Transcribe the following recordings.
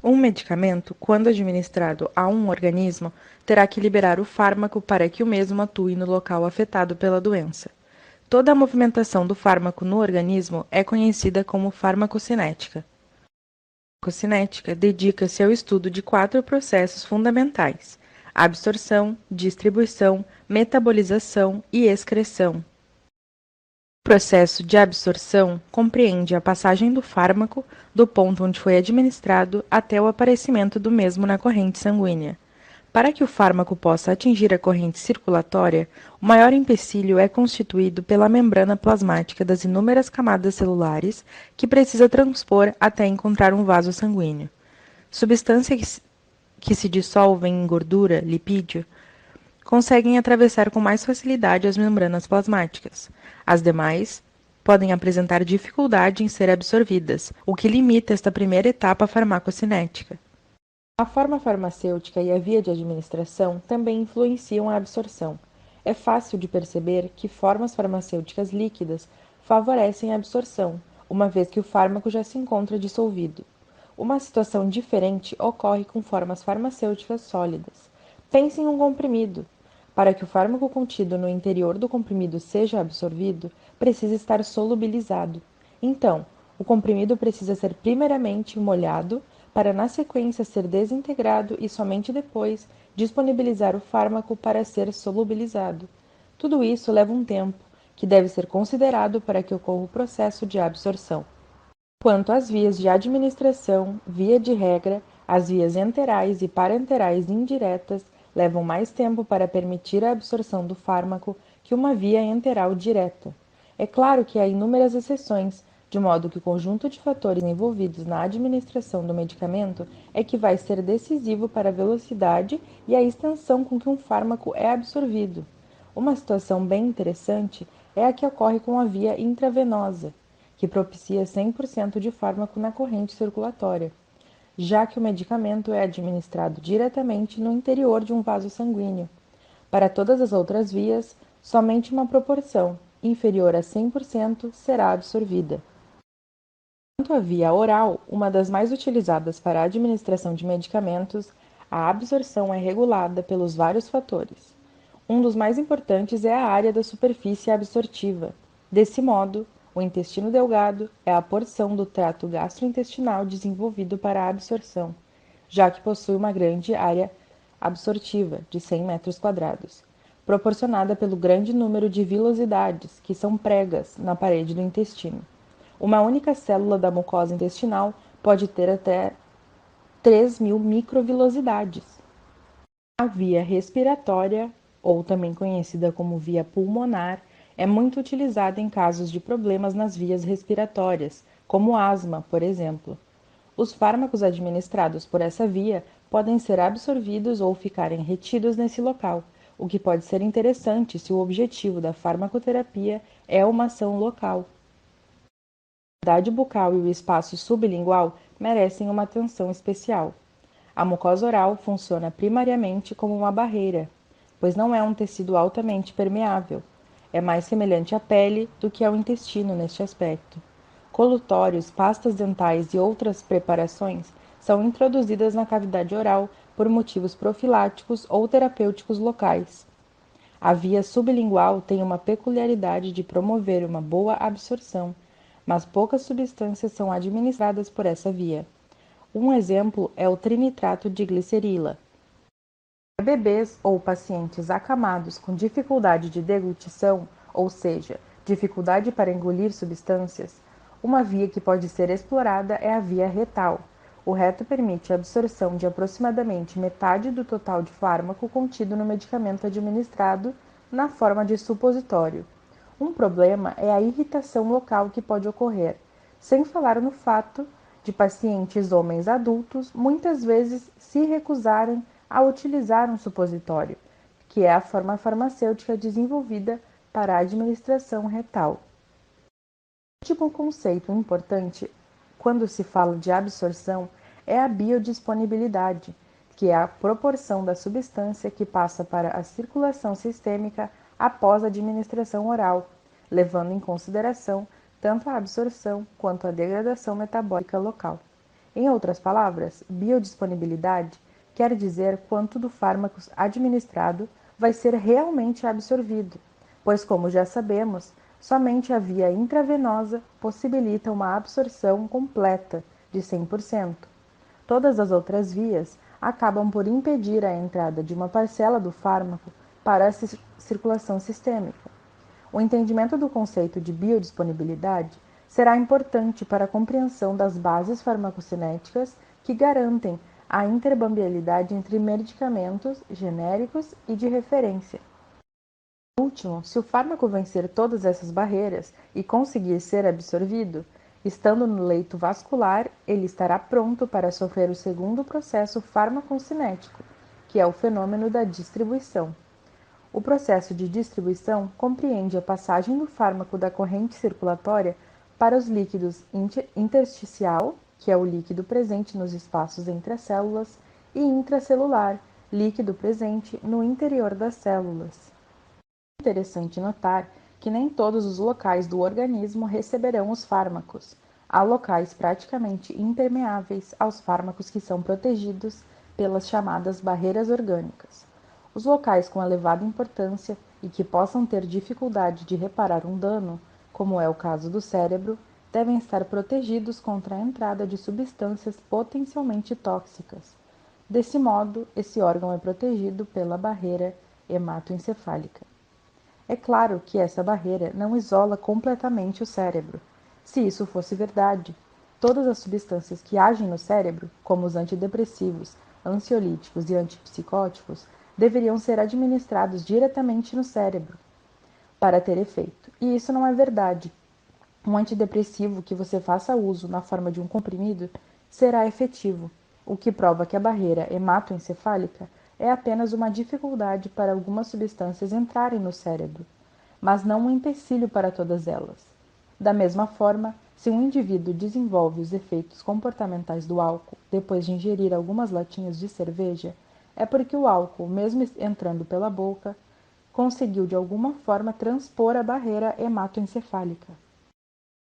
Um medicamento, quando administrado a um organismo, terá que liberar o fármaco para que o mesmo atue no local afetado pela doença. Toda a movimentação do fármaco no organismo é conhecida como farmacocinética. A farmacocinética dedica-se ao estudo de 4 processos fundamentais: absorção, distribuição, metabolização e excreção. O processo de absorção compreende a passagem do fármaco do ponto onde foi administrado até o aparecimento do mesmo na corrente sanguínea. Para que o fármaco possa atingir a corrente circulatória, o maior empecilho é constituído pela membrana plasmática das inúmeras camadas celulares que precisa transpor até encontrar um vaso sanguíneo. Substâncias que se dissolvem em gordura, lipídio, conseguem atravessar com mais facilidade as membranas plasmáticas. As demais podem apresentar dificuldade em ser absorvidas, o que limita esta primeira etapa farmacocinética. A forma farmacêutica e a via de administração também influenciam a absorção. É fácil de perceber que formas farmacêuticas líquidas favorecem a absorção, uma vez que o fármaco já se encontra dissolvido. Uma situação diferente ocorre com formas farmacêuticas sólidas. Pense em um comprimido. Para que o fármaco contido no interior do comprimido seja absorvido, precisa estar solubilizado. Então, o comprimido precisa ser primeiramente molhado, para na sequência ser desintegrado e somente depois disponibilizar o fármaco para ser solubilizado. Tudo isso leva um tempo, que deve ser considerado para que ocorra o processo de absorção. Quanto às vias de administração, via de regra, as vias enterais e parenterais indiretas levam mais tempo para permitir a absorção do fármaco que uma via enteral direta. É claro que há inúmeras exceções, de modo que o conjunto de fatores envolvidos na administração do medicamento é que vai ser decisivo para a velocidade e a extensão com que um fármaco é absorvido. Uma situação bem interessante é a que ocorre com a via intravenosa, que propicia 100% de fármaco na corrente circulatória, já que o medicamento é administrado diretamente no interior de um vaso sanguíneo. Para todas as outras vias, somente uma proporção, inferior a 100%, será absorvida. Quanto à via oral, uma das mais utilizadas para a administração de medicamentos, a absorção é regulada pelos vários fatores. Um dos mais importantes é a área da superfície absortiva. Desse modo, o intestino delgado é a porção do trato gastrointestinal desenvolvido para a absorção, já que possui uma grande área absortiva, de 100 metros quadrados, proporcionada pelo grande número de vilosidades, que são pregas, na parede do intestino. Uma única célula da mucosa intestinal pode ter até 3.000 microvilosidades. A via respiratória, ou também conhecida como via pulmonar, é muito utilizada em casos de problemas nas vias respiratórias, como asma, por exemplo. Os fármacos administrados por essa via podem ser absorvidos ou ficarem retidos nesse local, o que pode ser interessante se o objetivo da farmacoterapia é uma ação local. A cavidade bucal e o espaço sublingual merecem uma atenção especial. A mucosa oral funciona primariamente como uma barreira, pois não é um tecido altamente permeável. É mais semelhante à pele do que ao intestino neste aspecto. Colutórios, pastas dentais e outras preparações são introduzidas na cavidade oral por motivos profiláticos ou terapêuticos locais. A via sublingual tem uma peculiaridade de promover uma boa absorção, mas poucas substâncias são administradas por essa via. Um exemplo é o trinitrato de glicerila. Para bebês ou pacientes acamados com dificuldade de deglutição, ou seja, dificuldade para engolir substâncias, uma via que pode ser explorada é a via retal. O reto permite a absorção de aproximadamente metade do total de fármaco contido no medicamento administrado na forma de supositório. Um problema é a irritação local que pode ocorrer, sem falar no fato de pacientes homens adultos muitas vezes se recusarem a utilizar um supositório, que é a forma farmacêutica desenvolvida para a administração retal. O último conceito importante quando se fala de absorção é a biodisponibilidade, que é a proporção da substância que passa para a circulação sistêmica após a administração oral, levando em consideração tanto a absorção quanto a degradação metabólica local. Em outras palavras, biodisponibilidade quer dizer quanto do fármaco administrado vai ser realmente absorvido, pois, como já sabemos, somente a via intravenosa possibilita uma absorção completa de 100%. Todas as outras vias acabam por impedir a entrada de uma parcela do fármaco para a circulação sistêmica. O entendimento do conceito de biodisponibilidade será importante para a compreensão das bases farmacocinéticas que garantem a interbambialidade entre medicamentos genéricos e de referência. Por último, se o fármaco vencer todas essas barreiras e conseguir ser absorvido, estando no leito vascular, ele estará pronto para sofrer o segundo processo farmacocinético, que é o fenômeno da distribuição. O processo de distribuição compreende a passagem do fármaco da corrente circulatória para os líquidos intersticial, que é o líquido presente nos espaços entre as células, e intracelular, líquido presente no interior das células. É interessante notar que nem todos os locais do organismo receberão os fármacos. Há locais praticamente impermeáveis aos fármacos que são protegidos pelas chamadas barreiras orgânicas. Os locais com elevada importância e que possam ter dificuldade de reparar um dano, como é o caso do cérebro, devem estar protegidos contra a entrada de substâncias potencialmente tóxicas. Desse modo, esse órgão é protegido pela barreira hematoencefálica. É claro que essa barreira não isola completamente o cérebro. Se isso fosse verdade, todas as substâncias que agem no cérebro, como os antidepressivos, ansiolíticos e antipsicóticos, deveriam ser administrados diretamente no cérebro para ter efeito. E isso não é verdade. Um antidepressivo que você faça uso na forma de um comprimido será efetivo, o que prova que a barreira hematoencefálica é apenas uma dificuldade para algumas substâncias entrarem no cérebro, mas não um empecilho para todas elas. Da mesma forma, se um indivíduo desenvolve os efeitos comportamentais do álcool depois de ingerir algumas latinhas de cerveja, é porque o álcool, mesmo entrando pela boca, conseguiu de alguma forma transpor a barreira hematoencefálica.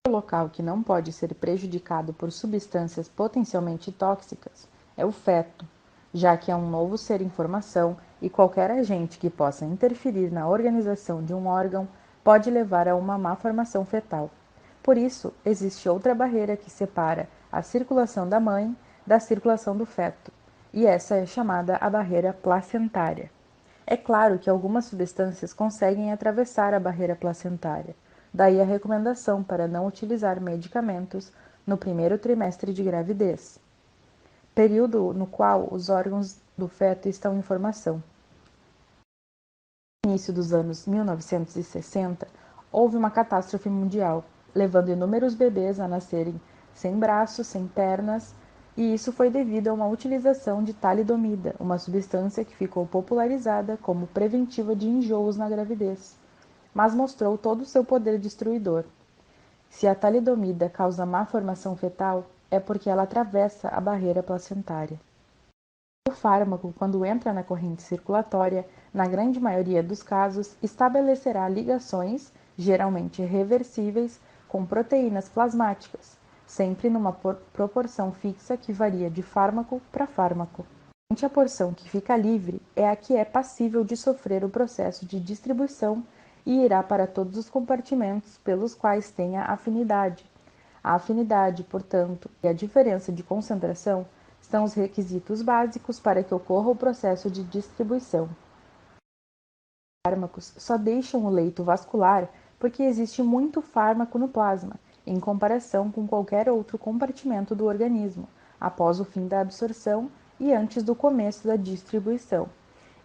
O local que não pode ser prejudicado por substâncias potencialmente tóxicas é o feto, já que é um novo ser em formação e qualquer agente que possa interferir na organização de um órgão pode levar a uma má formação fetal. Por isso, existe outra barreira que separa a circulação da mãe da circulação do feto, e essa é chamada a barreira placentária. É claro que algumas substâncias conseguem atravessar a barreira placentária, daí a recomendação para não utilizar medicamentos no primeiro trimestre de gravidez, período no qual os órgãos do feto estão em formação. No início dos anos 1960, houve uma catástrofe mundial, levando inúmeros bebês a nascerem sem braços, sem pernas, e isso foi devido a uma utilização de talidomida, uma substância que ficou popularizada como preventiva de enjoos na gravidez, mas mostrou todo o seu poder destruidor. Se a talidomida causa má formação fetal, é porque ela atravessa a barreira placentária. O fármaco, quando entra na corrente circulatória, na grande maioria dos casos, estabelecerá ligações, geralmente reversíveis, com proteínas plasmáticas, sempre numa proporção fixa que varia de fármaco para fármaco. A porção que fica livre é a que é passível de sofrer o processo de distribuição e irá para todos os compartimentos pelos quais tenha afinidade. A afinidade, portanto, e a diferença de concentração são os requisitos básicos para que ocorra o processo de distribuição. Os fármacos só deixam o leito vascular porque existe muito fármaco no plasma, em comparação com qualquer outro compartimento do organismo, após o fim da absorção e antes do começo da distribuição.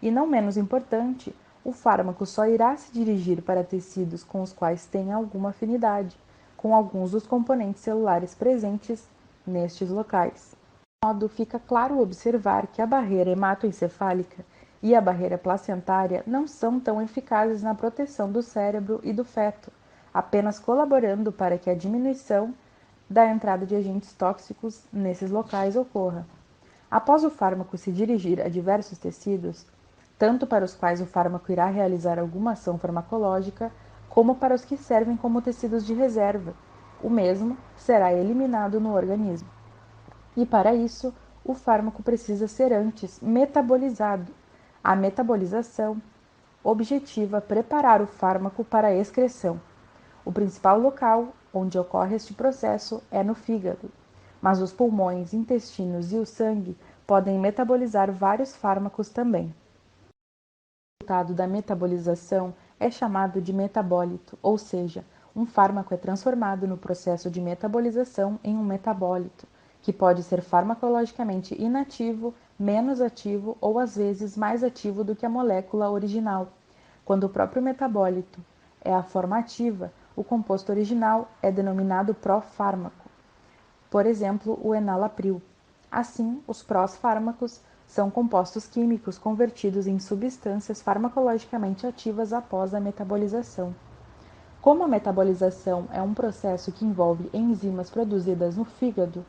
E não menos importante, o fármaco só irá se dirigir para tecidos com os quais tenha alguma afinidade, com alguns dos componentes celulares presentes nestes locais. De modo, fica claro observar que a barreira hematoencefálica e a barreira placentária não são tão eficazes na proteção do cérebro e do feto, apenas colaborando para que a diminuição da entrada de agentes tóxicos nesses locais ocorra. Após o fármaco se dirigir a diversos tecidos, tanto para os quais o fármaco irá realizar alguma ação farmacológica, como para os que servem como tecidos de reserva, o mesmo será eliminado no organismo. E para isso, o fármaco precisa ser antes metabolizado. A metabolização objetiva preparar o fármaco para a excreção. O principal local onde ocorre este processo é no fígado, mas os pulmões, intestinos e o sangue podem metabolizar vários fármacos também. O resultado da metabolização é chamado de metabólito, ou seja, um fármaco é transformado no processo de metabolização em um metabólito, que pode ser farmacologicamente inativo, menos ativo ou às vezes mais ativo do que a molécula original. Quando o próprio metabólito é a forma ativa, o composto original é denominado pró-fármaco, por exemplo, o enalapril. Assim, os pró-fármacos são compostos químicos convertidos em substâncias farmacologicamente ativas após a metabolização. Como a metabolização é um processo que envolve enzimas produzidas no fígado,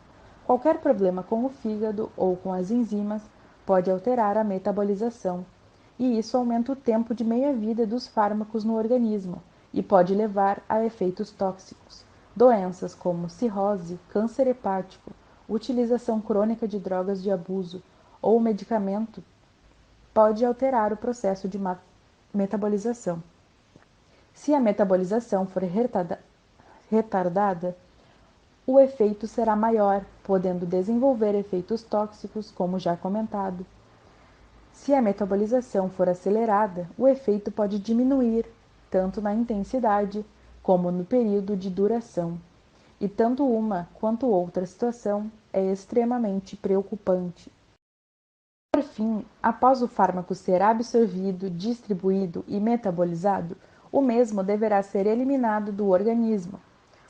qualquer problema com o fígado ou com as enzimas pode alterar a metabolização, e isso aumenta o tempo de meia-vida dos fármacos no organismo e pode levar a efeitos tóxicos. Doenças como cirrose, câncer hepático, utilização crônica de drogas de abuso ou medicamento pode alterar o processo de metabolização. Se a metabolização for retardada, o efeito será maior, podendo desenvolver efeitos tóxicos, como já comentado. Se a metabolização for acelerada, o efeito pode diminuir, tanto na intensidade como no período de duração. E tanto uma quanto outra situação é extremamente preocupante. Por fim, após o fármaco ser absorvido, distribuído e metabolizado, o mesmo deverá ser eliminado do organismo.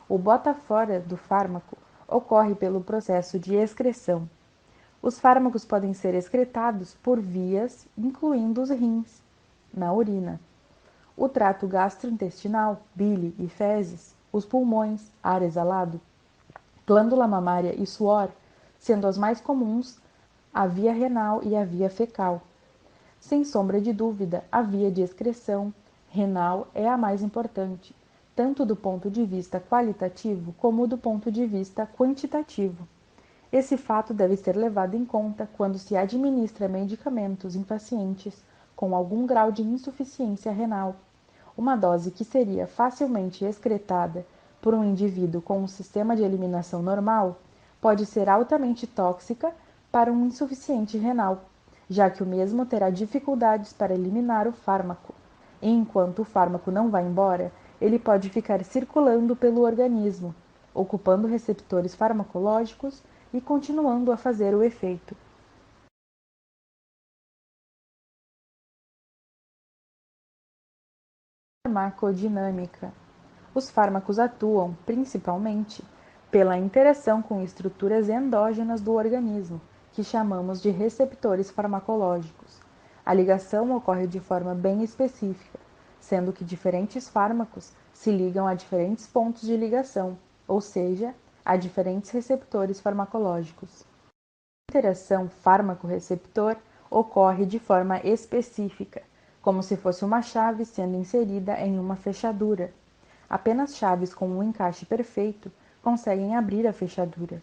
O bota-fora do fármaco ocorre pelo processo de excreção. Os fármacos podem ser excretados por vias, incluindo os rins, na urina, o trato gastrointestinal, bile e fezes, os pulmões, ar exalado, glândula mamária e suor, sendo as mais comuns a via renal e a via fecal. Sem sombra de dúvida, a via de excreção renal é a mais importante, tanto do ponto de vista qualitativo como do ponto de vista quantitativo. Esse fato deve ser levado em conta quando se administra medicamentos em pacientes com algum grau de insuficiência renal. Uma dose que seria facilmente excretada por um indivíduo com um sistema de eliminação normal pode ser altamente tóxica para um insuficiente renal, já que o mesmo terá dificuldades para eliminar o fármaco. E enquanto o fármaco não vai embora, ele pode ficar circulando pelo organismo, ocupando receptores farmacológicos e continuando a fazer o efeito. Farmacodinâmica. Os fármacos atuam, principalmente, pela interação com estruturas endógenas do organismo, que chamamos de receptores farmacológicos. A ligação ocorre de forma bem específica, sendo que diferentes fármacos se ligam a diferentes pontos de ligação, ou seja, a diferentes receptores farmacológicos. A interação fármaco-receptor ocorre de forma específica, como se fosse uma chave sendo inserida em uma fechadura. Apenas chaves com um encaixe perfeito conseguem abrir a fechadura.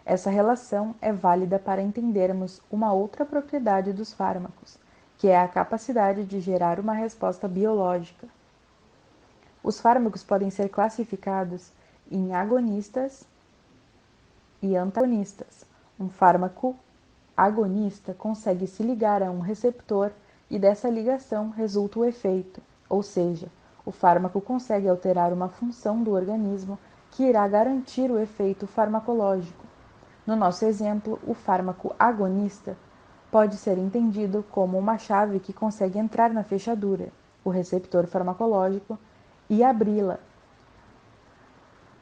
Essa relação é válida para entendermos uma outra propriedade dos fármacos, que é a capacidade de gerar uma resposta biológica. Os fármacos podem ser classificados em agonistas e antagonistas. Um fármaco agonista consegue se ligar a um receptor e dessa ligação resulta o efeito, ou seja, o fármaco consegue alterar uma função do organismo que irá garantir o efeito farmacológico. No nosso exemplo, o fármaco agonista pode ser entendido como uma chave que consegue entrar na fechadura, o receptor farmacológico, e abri-la.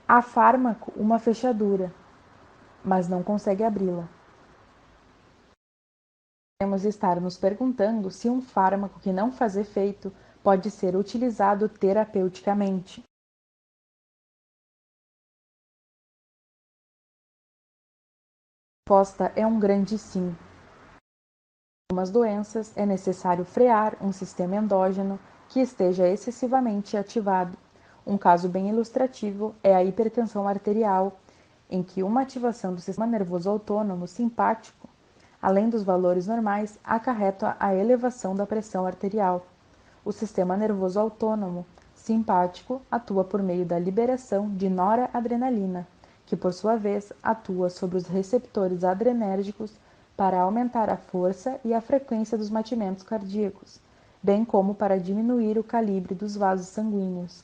Há fármaco uma fechadura, mas não consegue abri-la. Podemos estar nos perguntando se um fármaco que não faz efeito pode ser utilizado terapeuticamente. A resposta é um grande sim. Em algumas doenças, é necessário frear um sistema endógeno que esteja excessivamente ativado. Um caso bem ilustrativo é a hipertensão arterial em que uma ativação do sistema nervoso autônomo simpático, além dos valores normais, acarreta a elevação da pressão arterial. O sistema nervoso autônomo simpático atua por meio da liberação de noradrenalina, que por sua vez atua sobre os receptores adrenérgicos para aumentar a força e a frequência dos batimentos cardíacos, bem como para diminuir o calibre dos vasos sanguíneos.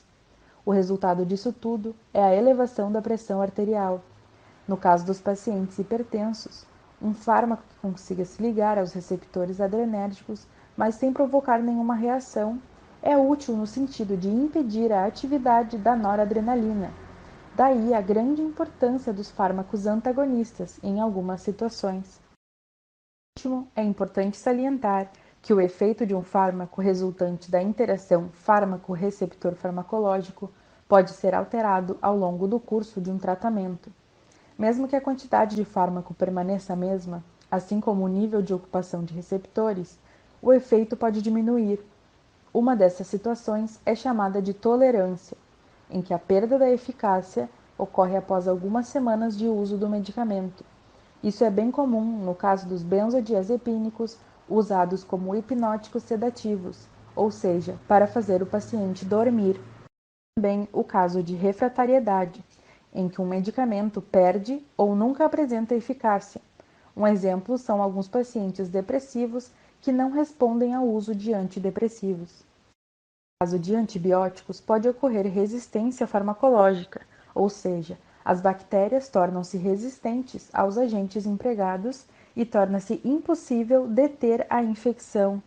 O resultado disso tudo é a elevação da pressão arterial. No caso dos pacientes hipertensos, um fármaco que consiga se ligar aos receptores adrenérgicos, mas sem provocar nenhuma reação, é útil no sentido de impedir a atividade da noradrenalina. Daí a grande importância dos fármacos antagonistas em algumas situações. Por último, é importante salientar que o efeito de um fármaco resultante da interação fármaco-receptor farmacológico pode ser alterado ao longo do curso de um tratamento. Mesmo que a quantidade de fármaco permaneça a mesma, assim como o nível de ocupação de receptores, o efeito pode diminuir. Uma dessas situações é chamada de tolerância, em que a perda da eficácia ocorre após algumas semanas de uso do medicamento. Isso é bem comum no caso dos benzodiazepínicos usados como hipnóticos sedativos, ou seja, para fazer o paciente dormir. Também o caso de refratariedade, em que um medicamento perde ou nunca apresenta eficácia. Um exemplo são alguns pacientes depressivos que não respondem ao uso de antidepressivos. No caso de antibióticos, pode ocorrer resistência farmacológica, ou seja, as bactérias tornam-se resistentes aos agentes empregados e torna-se impossível deter a infecção.